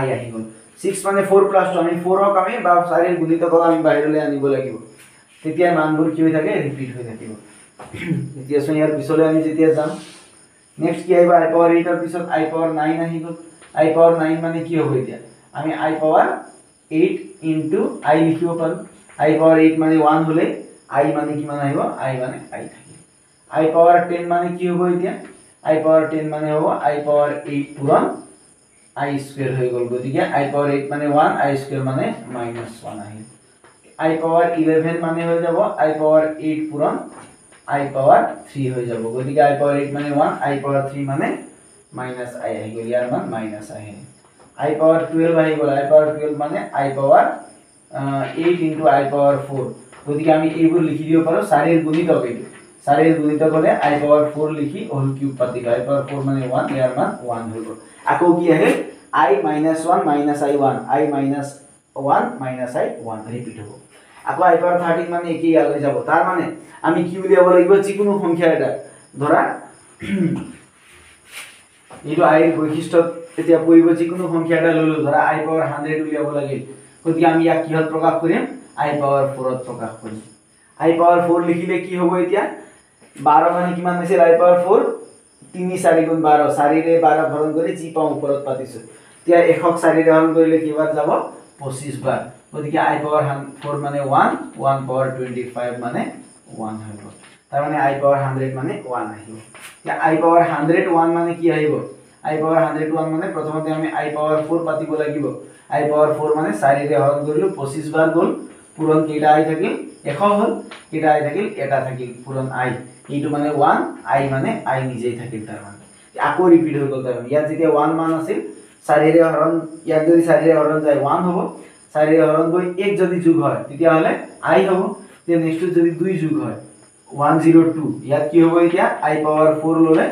I আহি গল 6 মানে 4 + 2 আমি 4 ক আমি বা 4 এর গুণিতক আমি বাহিৰলৈ আনিব লাগিব তেতিয়া মানবোৰ কি হৈ থাকে ৰিপিট হৈ থাকিব এতিয়া সো ইয়াৰ পিছলৈ আমি যেতিয়া যাম নেক্সট কি আহিব আই পাৱাৰ 8 ৰ পিছত আই পাৱাৰ 9 আহি গল আই পাৱাৰ 9 মানে কি হ'ব এতিয়া আমি আই পাৱাৰ 8 * I লিখিব পাৰো আই পাৱাৰ 8 মানে 1 হলে I মানে কিমান আহিব I মানে I থাকিব আই পাৱাৰ 10 মানে কি হ'ব এতিয়া আই পাৱাৰ 10 মানে হ'ব আই পাৱাৰ 8 পূৰণ I স্কয়াৰ হৈ গল গতিকে I পাৱাৰ 8 মানে 1 I স্কয়াৰ মানে -1 আহিল I পাৱাৰ 11 মানে হৈ যাব I পাৱাৰ 8 পূৰণ I পাৱাৰ 3 হৈ যাব গতিকে I পাৱাৰ 8 মানে 1 I পাৱাৰ 3 মানে -I আহি গল ইয়াৰ মান - আহে I পাৱাৰ 12 আহি গল I পাৱাৰ 12 মানে I পাৱাৰ 8 * I পাৱাৰ 4 গতিকে আমি এইবোৰ লিখি দিব পাৰো 4 এৰ গুণিতক এইটো 4 এৰ গুণিতক হলে I পাৱাৰ 4 লিখি হোল কিউব পাতি I পাৱাৰ 4 মানে 1 ইয়াৰ মান 1 হৈ গল আকৌ কি আহে I - 1 - I1 I - 1 - I1 repeat হ'ব আকৌ I পাৱাৰ 13 মানে একেই ইয়ালৈ যাব তাৰ মানে আমি কি উলিয়াব লাগিব যিকোনো সংখ্যা এটা ধৰা এইটো I এৰ বৈশিষ্ট্য এতিয়া পৰিব যিকোনো সংখ্যা এটা ললো ধৰা I পাৱাৰ 100 উলিয়াব লাগিল গতিকে আমি ইয়াক কিহত প্ৰকাশ কৰিম I পাৱাৰ 4 ত প্ৰকাশ কৰিম I পাৱাৰ 4 লিখিলে কি হ'ব এতিয়া 12 মানে কিমান হৈছে I পাৱাৰ 4 3 4 * 12 4 ৰে 12 হৰণ কৰি যি পাও ওপৰত পাতিছো এতিয়া 1 ক 4 ৰে হৰণ কৰিলে কিমান যাব 25 বাৰ গতিকে I পাৱাৰ 4 মানে 1 1 পাৱাৰ 25 মানে 1 হ'ব তাৰ মানে I পাৱাৰ 100 মানে 1 আহিব এতিয়া I পাৱাৰ 101 মানে কি আহিব I পাৱাৰ 101 মানে প্ৰথমতে আমি I পাৱাৰ 4 পাতিব লাগিব I পাৱাৰ 4 মানে 4 ৰে হৰণ কৰিলো 25 বাৰ গল পূৰণ কেইটা I থাকিল 100 হল কেইটা I থাকিল এটা থাকিল পূৰণ I এইটো মানে 1 I মানে I নিজেই থাকিল তাৰ মানে আকৌ ৰিপিট হৈ গল তাৰ মানে ইয়াত যেতিয়া 1 মান আছিল 4 ৰে হৰণ ইয়াত যদি 4 ৰে হৰণ যায় 1 হ'ব 4 ৰে হৰণ গৈ 1 যদি যোগ হয় তেতিয়া হলে I হ'ব তে নেক্সট যদি 2 যোগ হয় 102 ইয়াত কি হ'ব এতিয়া I পাৱাৰ 4 ললে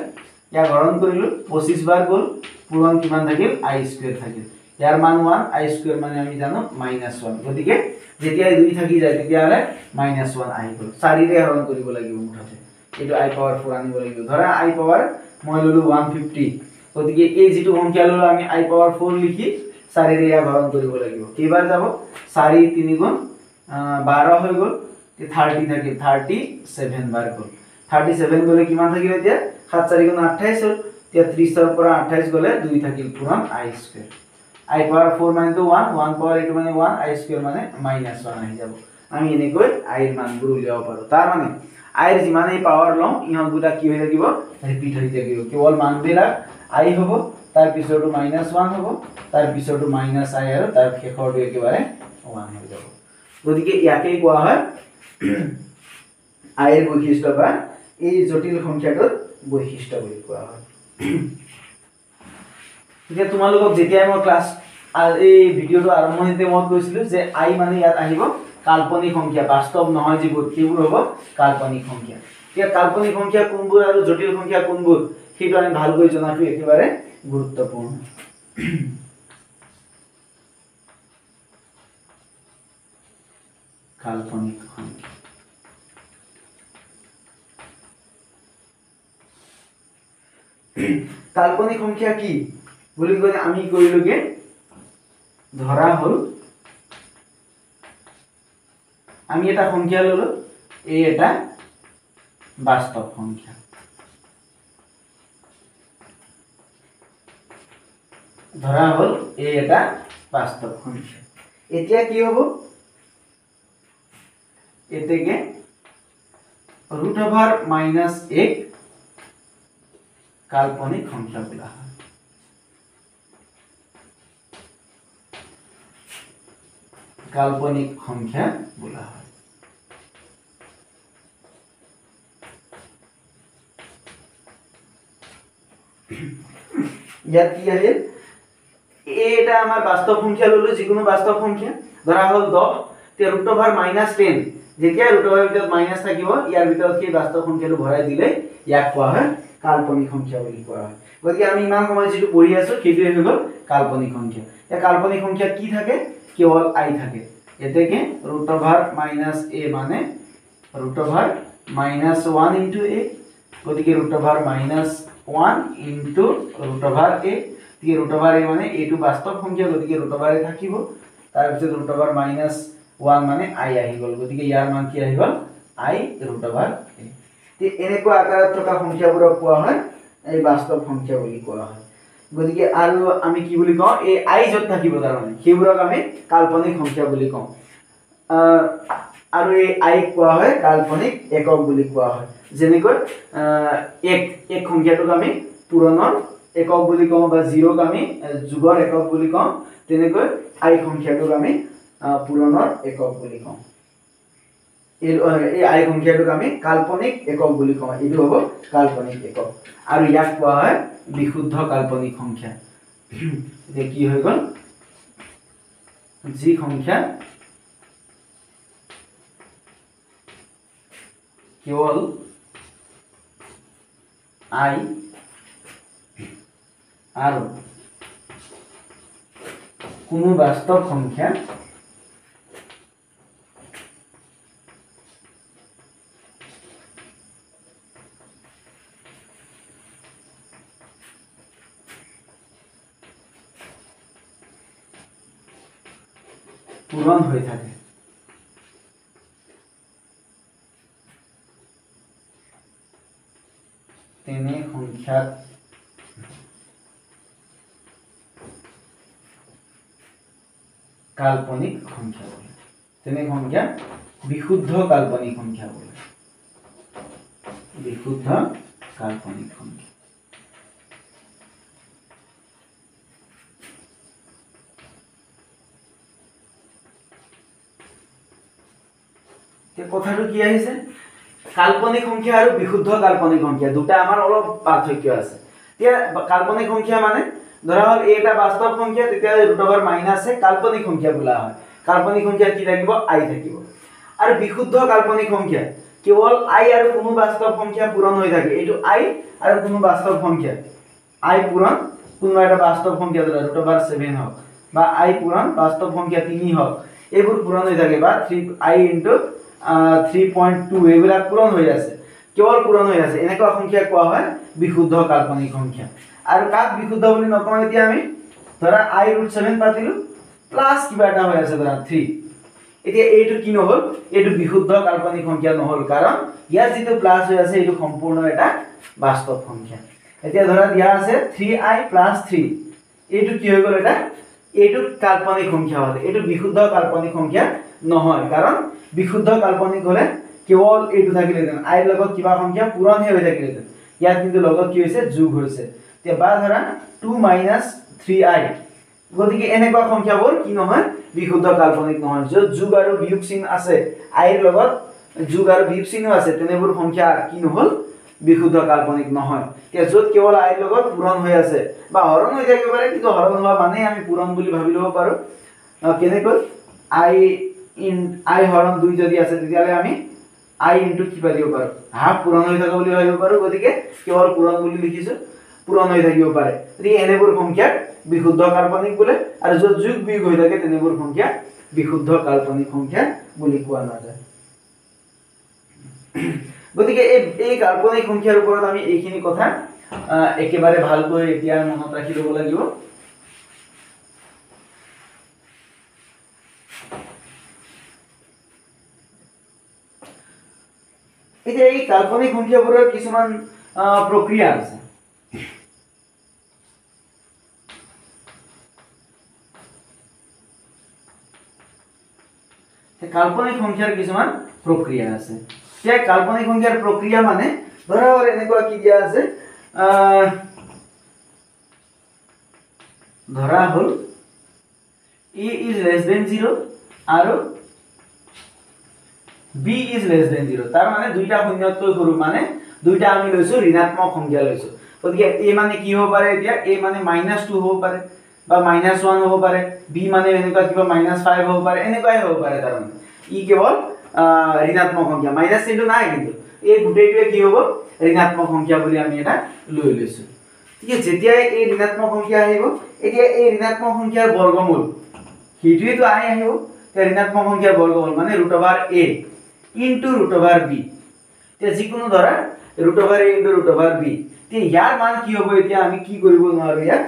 ইয়া হৰণ কৰিলো 25 বাৰ গল পূৰণ কিমান থাকিল I স্কয়াৰ থাকিল ইয়াৰ মান 1 I স্কয়াৰ মানে আমি জানো -1 গতিকে যেতিয়া 2 থাকি যায় তেতিয়া হলে -1 আহি গল 4 ৰে হৰণ কৰিব লাগিব মুঠতে এটো I পাৱাৰ 4 আনিব লাগিব ধৰা I পাৱাৰ মই ললো 150 গতিকে এই যেটো সংখ্যা ললো আমি I পাৱাৰ 4 লিখি 4 ৰে ইয়া হৰণ কৰিব লাগিব কেইবাৰ যাব 4 3 গুণ 12 হৈ গল 30 থাকিল 37 বাৰ গল 37 গলে কিমান থাকিল এতিয়া 7 4 গুণ 28 হল এতিয়া 30 ৰ পৰা 28 গলে 2 থাকিল পূৰণ I স্কয়াৰ I পাৱাৰ 4 মানে তো 1 1 পাৱাৰ 8 মানে 1 I স্কয়াৰ মানে -1 আহি যাব আমি এনেকৈ I এৰ মানবোৰ উলিয়াব পাৰো তাৰ মানে I এৰ যিমানে পাৱাৰ লম ইহত গুলা কি হৈ থাকিব ৰিপিট হৈ থাকিব কেৱল মানবিলাক I হ'ব তাৰ পিছৰটো -1 হ'ব তাৰ পিছৰটো -I আৰু তাৰ শেষৰটো একেবাৰে 1 হৈ যাব গতিকে ইয়াকেই কোৱা হয় I এৰ বৈশিষ্ট্য বা এই জটিল সংখ্যাটোৰ বৈশিষ্ট্য বুলি কোৱা হয় এতিয়া তোমালোকক যেতিয়া মই ক্লাস এই ভিডিওটো আৰম্ভণিতে মই কৈছিলো যে আই মানে ইয়াত আহিব কাল্পনিক সংখ্যা বাস্তৱ নহয় যিবোৰ সেইবোৰ হ'ব কাল্পনিক সংখ্যা এতিয়া কাল্পনিক সংখ্যা কোনবোৰ আৰু জটিল সংখ্যা কোনবোৰ সেইটো আমি ভালকৈ জনাটো একেবাৰে গুৰুত্বপূৰ্ণ কাল্পনিক সংখ্যা কাল্পনিক সংখ্যা কি বুলি কলে আমি কৰিলগে ধৰা হল আমি এটা সংখ্যা ললো এই এটা বাস্তৱ সংখ্যা ধৰা হল এই এটা বাস্তৱ সংখ্যা এতিয়া কি হ'ব এতেকে √(-1) কাল্পনিক সংখ্যা বলা হয় কাল্পনিক সংখ্যা বলা হয় ইয়াত কি আহিল এটা আমাৰ বাস্তৱ সংখ্যা ললো যিকোনো বাস্তৱ সংখ্যা ধৰা হল 10 তে √(-10) যেতিয়া √(-) ভিতৰত মাইনাস থাকিব ইয়াৰ ভিতৰত কি বাস্তৱ সংখ্যাটো ভৰাই দিলে ইয়াক কোৱা হয় কাল্পনিক সংখ্যা বুলি কোৱা হয় গতিকে আমি ইমান সময় যেটো পঢ়ি আছো সেইটো হৈ গল কাল্পনিক সংখ্যা এই কাল্পনিক সংখ্যা কি থাকে কেৱল আই থাকে এতেকে √(-a) মানে √(-1) * a গতিকে √(-1) * √(-a কি √(-a) মানে এটো বাস্তৱ সংখ্যা গতিকে √(-a) থাকিব তাৰ পিছত √(-1) মানে i আহি গল গতিকে ইয়াৰ মান কি আহি গল i √(-a) তে এনেকুৱা আকাৰত থকা সংখ্যাবোৰক কোৱা হয় এই বাস্তৱ সংখ্যা বুলি কোৱা হয় গতিকে আৰু আমি কি বুলি কওঁ এই i যত থাকিব তাৰ মানে সেইবোৰক আমি কাল্পনিক সংখ্যা বুলি কওঁ আৰু এই i কোৱা হয় কাল্পনিক একক বুলি কোৱা হয় যেনেকৈ এক সংখ্যাটোক আমি পূৰণৰ একক বুলি কওঁ বা 0 ক আমি যোগৰ একক বুলি কওঁ তেনেকৈ i সংখ্যাটোক আমি পূৰণৰ একক বুলি কওঁ এই i সংখ্যাটোক আমি কাল্পনিক একক বুলি কওঁ এটো হ'ব কাল্পনিক একক আৰু ইয়াক কোৱা হয় বিশুদ্ধ কাল্পনিক সংখ্যা এটা কি হৈ গল যি সংখ্যা কেৱল i আৰু কোনো বাস্তৱ সংখ্যা পূৰণ হৈ থাকে তেনে সংখ্যাত কাল্পনিক সংখ্যা বলে তেনে সংখ্যা বিশুদ্ধ কাল্পনিক সংখ্যা বলে বিশুদ্ধ কাল্পনিক সংখ্যা কথাটো কি আহিছে কাল্পনিক সংখ্যা আৰু বিশুদ্ধ কাল্পনিক সংখ্যা দুটা আমাৰ অলপ পাৰ্থক্য আছে এতিয়া কাল্পনিক সংখ্যা মানে ধৰা হল এটা বাস্তৱ সংখ্যা তেতিয়া √(-) কাল্পনিক সংখ্যা বলা হয় কাল্পনিক সংখ্যা কি থাকিব i থাকিব আৰু বিশুদ্ধ কাল্পনিক সংখ্যা কেৱল i আৰু কোনো বাস্তৱ সংখ্যা পূৰণ হৈ থাকে এটো i আৰু কোনো বাস্তৱ সংখ্যা i পূৰণ কোনো এটা বাস্তৱ সংখ্যা ধৰা √(7) হওক বা i পূৰণ বাস্তৱ সংখ্যা 3 হওক এইবোৰ পূৰণ হৈ থাকে বা 3i * 3.2 এইবিলাক পূৰণ হৈ আছে কেৱল পূৰণ হৈ আছে এনেকুৱা সংখ্যা কোৱা হয় বিশুদ্ধ কাল্পনিক সংখ্যা আৰু কাক বিশুদ্ধ বুলি নকওঁ এতিয়া আমি ধৰা i √7 পাতিলো প্লাস কিবা এটা হৈ আছে ধৰা 3 এতিয়া এইটো কি নহল এইটো বিশুদ্ধ কাল্পনিক সংখ্যা নহল কাৰণ ইয়াত যেটো প্লাস হৈ আছে এইটো সম্পূৰ্ণ এটা বাস্তৱ সংখ্যা এতিয়া ধৰা দিয়া আছে 3i + 3 এইটো কি হৈ গল এটা এইটো কাল্পনিক সংখ্যা হল এইটো বিশুদ্ধ কাল্পনিক সংখ্যা নহয় কাৰণ বিশুদ্ধ কাল্পনিক হলে কেৱল এইটো থাকিলেতেন i ৰ লগত কিবা সংখ্যা পূৰণ হৈ থাকিলেতেন ইয়াত কিন্তু লগত কি হৈছে যোগ হৈছে তে বা ধৰা 2 - 3i গতিকে এনেকুৱা সংখ্যাবোৰ কি নহয় বিশুদ্ধ কাল্পনিক নহয় যত যোগ আৰু বিয়োগ চিন আছে i ৰ লগত যোগ আৰু বিয়োগ চিহ্ন আছে তেনেবোৰ সংখ্যা কি নহল বিশুদ্ধ কাল্পনিক নহয় তে যত কেৱল i লগত পূৰণ হৈ আছে বা হৰণ হৈ থাকিব পাৰে কিন্তু হৰণ হোৱা মানে আমি পূৰণ বুলি ভাবি লব পাৰো কেনেকৈ i হৰণ 2 যদি আছে তেতিয়ালে আমি i ইনটু কি পাই দিব পাৰো হাফ পূৰণ হৈ থকা বুলি ভাবিব পাৰো গতিকে কেৱল পূৰণ বুলি লিখিছো পূৰণ হৈ থাকিব পাৰে গতিকে এনেবোৰ সংখ্যা বিশুদ্ধ কাল্পনিক বোলে আৰু যত যোগ বিয়োগ হৈ থাকে তেনেবোৰ সংখ্যা বিশুদ্ধ কাল্পনিক সংখ্যা বুলি কোৱা নাযায় গতিকে এই কাল্পনিক সংখ্যাৰ ওপৰত আমি এইখিনি কথা একেবাৰে ভালকৈ এতিয়া মনত ৰাখি ল'ব লাগিব এতিয়া এই কাল্পনিক সংখ্যাবোৰৰ কিছুমান প্ৰক্ৰিয়া আছে কাল্পনিক সংখ্যাৰ কিছুমান প্ৰক্ৰিয়া আছে যে কাল্পনিক সংখ্যাৰ প্ৰক্ৰিয়া মানে ধৰা এনেকুৱা কি দিয়া আছে ধৰা হল a is less than 0 আৰু b is less than 0 তাৰ মানে দুইটা শূন্যতকৈ সৰু মানে দুইটা আমি লৈছো ঋণাত্মক সংখ্যা লৈছো গতিকে a মানে কি হ'ব পাৰে এতিয়া a মানে -2 হ'ব পাৰে বা -1 হ'ব পাৰে b মানে এনেকুৱা কিবা -5 হ'ব পাৰে এনেকুৱাই হ'ব পাৰে তাৰ মানে ই কেৱল ঋণাত্মক সংখ্যা মাইনাস চিহ্ন নাই কিন্তু এই গুটেইটোৱে কি হ'ব ঋণাত্মক সংখ্যা বুলি আমি এটা লৈ লৈছো ঠিক আছে যেতিয়া এই ঋণাত্মক সংখ্যা আহিব এতিয়া এই ঋণাত্মক সংখ্যাৰ বৰ্গমূল হিটোইটো আই আহিব তে ঋণাত্মক সংখ্যাৰ বৰ্গমূল মানে √a ইনটু √b তে যিকোনো ধৰা √a ইনটু √b তে ইয়াৰ মান কি হ'ব এতিয়া আমি কি কৰিব নোৱাৰো ইয়াত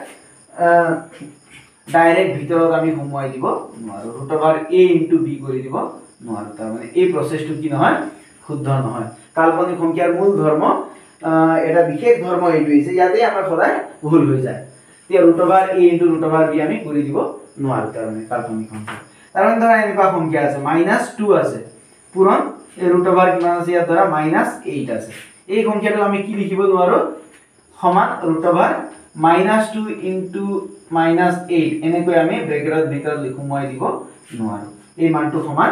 ডাইৰেক্ট ভিতৰত আমি সোমোৱাই দিব নোৱাৰো √a ইনটু b কৰি দিব নোৱাৰো তাৰ মানে এই প্ৰচেছটো কি নহয় শুদ্ধ নহয় কাল্পনিক সংখ্যাৰ মূল ধৰ্ম এটা বিশেষ ধৰ্ম এইটো হৈছে ইয়াতে আমাৰ সদায় ভুল হৈ যায় তে √a ইনটু √b আমি কৰি দিব নোৱাৰো তাৰ মানে কাল্পনিক সংখ্যা তাৰ মানে ধৰা এনেকুৱা সংখ্যা আছে -2 আছে পূৰণ এই √a কিমান আছে ইয়াত ধৰা -8 আছে এই সংখ্যাটো আমি কি লিখিব নোৱাৰো সমান √a -2 ইনটু -8 এনেকৈ আমি ব্ৰেকেটৰ ভিতৰত লিখুমাই দিব নোৱাৰো এই মানটো সমান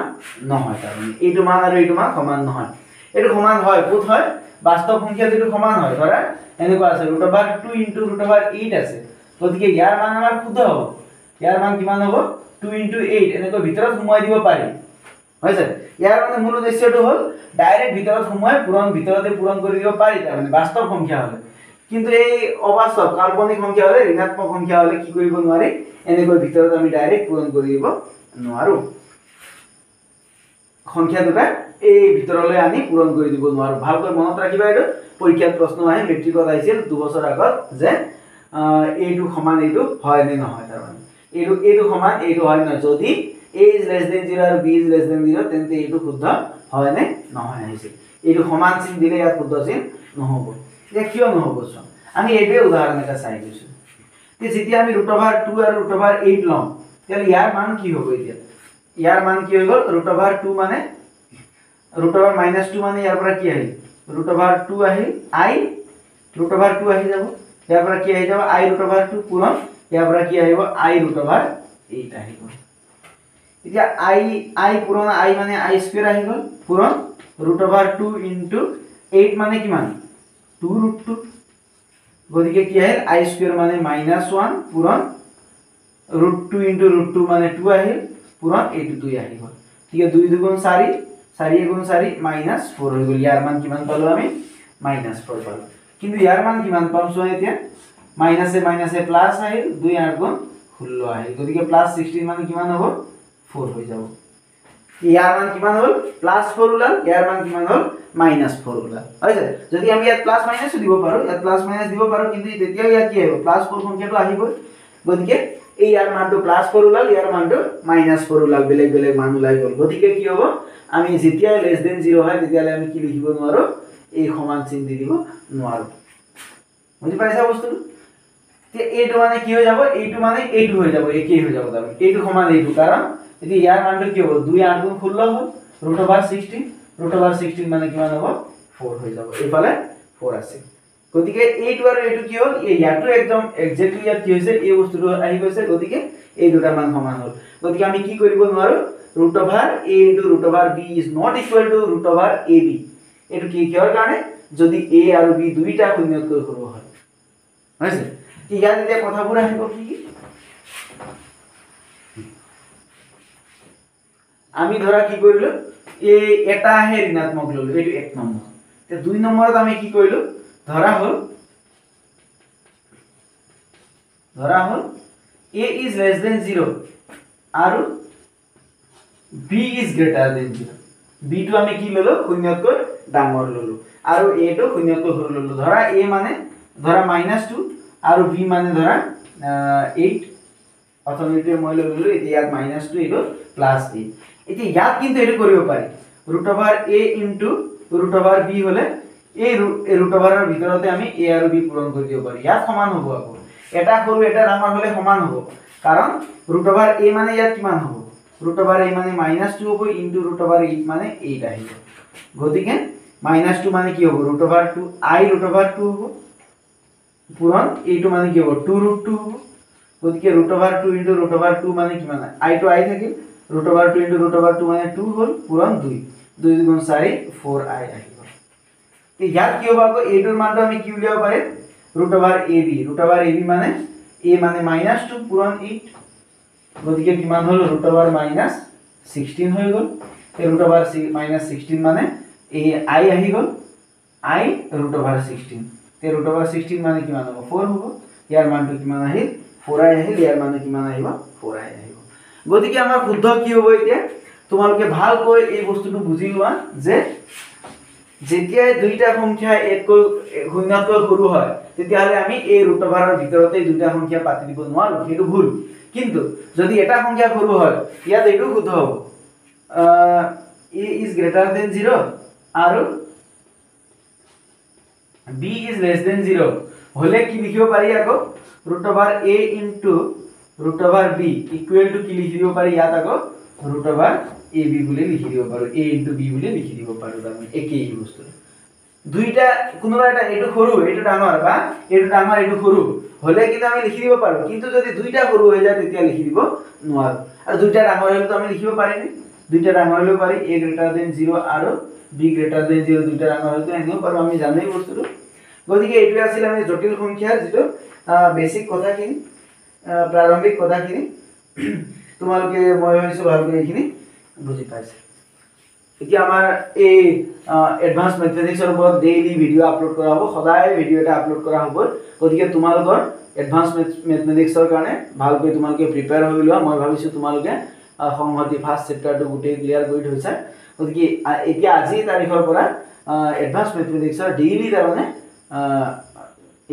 নহয় তাৰ মানে এইটো মান আৰু এইটো মান সমান নহয় এইটো সমান হয় ক'ত হয় বাস্তৱ সংখ্যা যেটো সমান হয় ধৰা এনেকুৱা আছে √2 ইনটু √8 আছে গতিকে ইয়াৰ মান আমাৰ শুদ্ধ হ'ব ইয়াৰ মান কিমান হ'ব 2 ইনটু 8 এনেকৈ ভিতৰত সোমাই দিব পাৰি হৈছে ইয়াৰ মানে মূল উদ্দেশ্যটো হ'ল ডাইৰেক্ট ভিতৰত সোমাই ভিতৰতে পূৰণ কৰি দিব পাৰি তাৰ মানে বাস্তৱ সংখ্যা হ'লে কিন্তু এই অবাস্তৱ কাল্পনিক সংখ্যা হ'লে ঋণাত্মক সংখ্যা হ'লে কি কৰিব নোৱাৰি এনেকৈ ভিতৰত আমি ডাইৰেক্ট পূৰণ কৰি দিব নোৱাৰো সংখ্যা দুটা এই ভিতৰলৈ আনি পূৰণ কৰি দিব নোৱাৰো ভালকৈ মনত ৰাখিবা এইটো পৰীক্ষাত প্ৰশ্ন আহে মেট্ৰিকত আহিছিল 2 বছৰ আগত যে এইটো সমান এইটো হয় নে নহয় তাৰ মানে এইটো সমান এইটো হয় না যদি a is less than 0 আৰু b is less than 0 তেন্তে এইটো শুদ্ধ হয় নে নহয় আহিছিল এইটো সমান চিন দিলে ইয়াত শুদ্ধ চিন নহব যে কিয় নহব চোন আমি এইটোৱে উদাহৰণ এটা চাই দিছো যে যেতিয়া আমি √2 আৰু √8 লম তেল ইয়াৰ মান কি হ'ব এতিয়া ইয়াৰ মান কি হৈ গল √2 মানে √2 মানে ইয়াৰ পৰা কি আহিল √2 আহিল i √2 আহি যাব ইয়াৰ পৰা কি আহি যাব i √2 পূৰণ ইয়াৰ পৰা কি আহিব i √8 আহিব এতিয়া i পূৰণ i মানে i² আহি গল পূৰণ √2 ইনটু 8 মানে কিমান 2√2 গতিকে কি আহিল i² মানে -1 পূৰণ √2 ইনটু √2 মানে 2 আহিল পূৰণ এইটো 2 আহি গল ঠিক আছে 2 2 4 4 গুণ 4 -4 হৈ গল ইয়াৰ মান কিমান পালো আমি -4 পালো কিন্তু ইয়াৰ মান কিমান পাম সো এতিয়া মাইনাসে প্লাস আহিল 2 8 গুণ 16 আহিল গতিকে +16 মানে কিমান হ'ব 4 হৈ যাব ইয়াৰ মান কিমান হ'ল +4 ওলাল ইয়াৰ মান কিমান হ'ল -4 ওলাল হৈছে যদি আমি ইয়াত প্লাস মাইনাস দিব পাৰো ইয়াত প্লাস মাইনাস দিব পাৰো কিন্তু তেতিয়া ইয়াত কি হ'ব +4 সংখ্যাটো আহিব গতিকে এই ইয়াৰ মানটো +4 ওলাল ইয়াৰ মানটো -4 ওলাল বেলেগ মান ওলাই গল গতিকে কি হ'ব আমি যেতিয়া লেস দেন 0 হয় তেতিয়ালে আমি কি লিখিব নোৱাৰো এই সমান চিন দি দিব নোৱাৰো বুজি পাইছা বস্তুটো তে এইটো মানে কি হৈ যাব এইটো মানে এইটো হৈ যাব একেই হৈ যাব তাৰমানে এইটো সমান এইটো কাৰণ এতি ইয়াৰ মানটো কি হ'ব 2 8 গুণ 16 হ'ল √16 মানে কিমান হ'ব 4 হৈ যাব এইফালে 4 আছে গতিকে এইটো আৰু এইটো কি হ'ল এই ইয়াটো একদম এক্স্যাক্টলি ইয়াত কি হৈছে এই বস্তুটো আহি গৈছে গতিকে এই দুটা মান সমান হ'ল গতিকে আমি কি কৰিব নোৱাৰো root over a into root over b is not equal to root over ab এটো কি কিহৰ কাৰণে যদি a আৰু b দুইটা শূন্যতকৈ সৰু হয় হৈছে কি ইয়াত এতিয়া কথাবোৰ আহিব কি আমি ধৰা কি কৰিলো এই এটা হে ঋণাত্মক ললো এটো 1 নম্বৰ তে 2 নম্বৰত আমি কি কৰিলো ধৰা হল a is less than 0 আৰু b is greater than 0 b টো আমি কি ললো শূন্যতকৈ ডাঙৰ ললো আৰু a টো শূন্যতকৈ সৰু ললো ধৰা a মানে ধৰা -2 আৰু b মানে ধৰা 8 অথনিতে মই ললো এতিয়া ইয়াত -2 এটো +8 এতিয়া ইয়াত কিন্তু এটো কৰিব পাৰি √a * √b হলে এই √ৰ ভিতৰতে আমি a আৰু b পূৰণ কৰি দিব পাৰি ইয়াত সমান হ'ব আকৌ এটা সৰু এটা ডাঙৰ হলে সমান হ'ব কাৰণ √a মানে ইয়াত কিমান হ'ব √a মানে -2 হ'ব * √8 মানে 8 আহিব গতিকে -2 মানে কি হ'ব √2 I √2 হ'ব পূৰণ এইটো মানে কি হ'ব 2√2 হ'ব গতিকে √2 * √2 মানে কিমান I টো I থাকিল √2 * √2 মানে 2 হ'ল পূৰণ 2 2 * 4 4I আহিব তে ইয়াত কি হ'ব আকৌ এইটোৰ মানটো আমি কি উলিয়াব পাৰিম √ab মানে a মানে -2 পূৰণ 8 গতিকে কিমান হল √-16 হৈ গল তে √-16 মানে এই I আহি গল I √16 তে √16 মানে কিমান হ'ব 4 হ'ব ইয়াৰ মানটো কিমান আহিল 4I আহিল ইয়াৰ মানটো কিমান আহিব 4I আহিব গতিকে আমাৰ শুদ্ধ কি হ'ব এতিয়া তোমালোকে ভালকৈ এই বস্তুটো বুজি লোৱা যে যেতিয়া দুইটা সংখ্যা এককৈ শূন্যতকৈ সৰু হয় তেতিয়া হলে আমি এই √ৰ ভিতৰতে দুইটা সংখ্যা পাতি দিব নোৱাৰো সেইটো ভুল কিন্তু যদি এটা সংখ্যা সৰু হয় ইয়াত এইটো শুদ্ধ হ'ব a is greater than 0 আৰু b is less than 0 হলে কি লিখিব পাৰি আকৌ √a into √b equal to কি লিখিব পাৰি ইয়াত আকৌ √ab বুলি লিখি দিব পাৰো a into b বুলি লিখি দিব পাৰো তাৰমানে একেই বস্তু দুইটা কোনোবা এটা এটো সৰু এটো ডাঙৰ বা এটো ডাঙৰ এটো সৰু হলে কিন্তু আমি লিখি দিব পাৰো কিন্তু যদি দুইটা সৰু হৈ যায় তেতিয়া লিখি দিব নোৱাৰো আৰু দুইটা ডাঙৰ হলে তো আমি লিখিব পাৰিম দুইটা ডাঙৰ হলেও পাৰি a greater than 0 আৰু b greater than 0 দুইটা ডাঙৰ হলে এনেও পাৰো আমি জানেই বস্তুটো গতিকে এইটো আছিল আমি জটিল সংখ্যাৰ যেটো বেসিক কথাখিনি প্ৰাৰম্ভিক কথাখিনি তোমালোকে মই হৈছো ভালকৈ এইখিনি বুজি পাইছে এতিয়া আমাৰ এই এডভান্স ম্যাথমেটিক্সৰ ওপৰত ডেইলি ভিডিও আপলোড কৰা হ'ব সদায় ভিডিও এটা আপলোড কৰা হ'ব গতিকে তোমালোকৰ এডভান্স ম্যাথমেটিক্সৰ কাৰণে ভালকৈ তোমালোকে প্ৰিপেয়াৰ হৈ লোৱা মই ভাবিছো তোমালোকে সংহতি ফাৰ্স্ট চেপ্টাৰটো গুটেই ক্লিয়াৰ কৰি থৈছা গতিকে এতিয়া আজি তাৰিখৰ পৰা এডভান্স ম্যাথমেটিক্সৰ ডেইলি তাৰমানে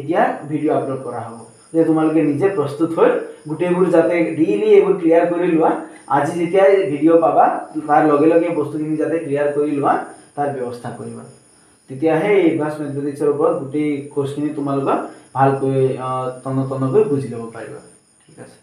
এতিয়া ভিডিও আপলোড কৰা হ'ব যে তোমালোকে নিজে প্ৰস্তুত হৈ গুটেইবোৰ যাতে ডেইলি এইবোৰ ক্লিয়াৰ কৰি লোৱা আজি যেতিয়া ভিডিও পাবা তাৰ লগে লগে বস্তুখিনি যাতে ক্লিয়াৰ কৰি লোৱা তাৰ ব্যৱস্থা কৰিবা তেতিয়া হে এডভান্স ম্যাথমেটিক্সৰ ওপৰত গুটেই কোৰ্সখিনি তোমালোকৰ ভালকৈ তন্নকৈ বুজি ল'ব পাৰিবা ঠিক আছে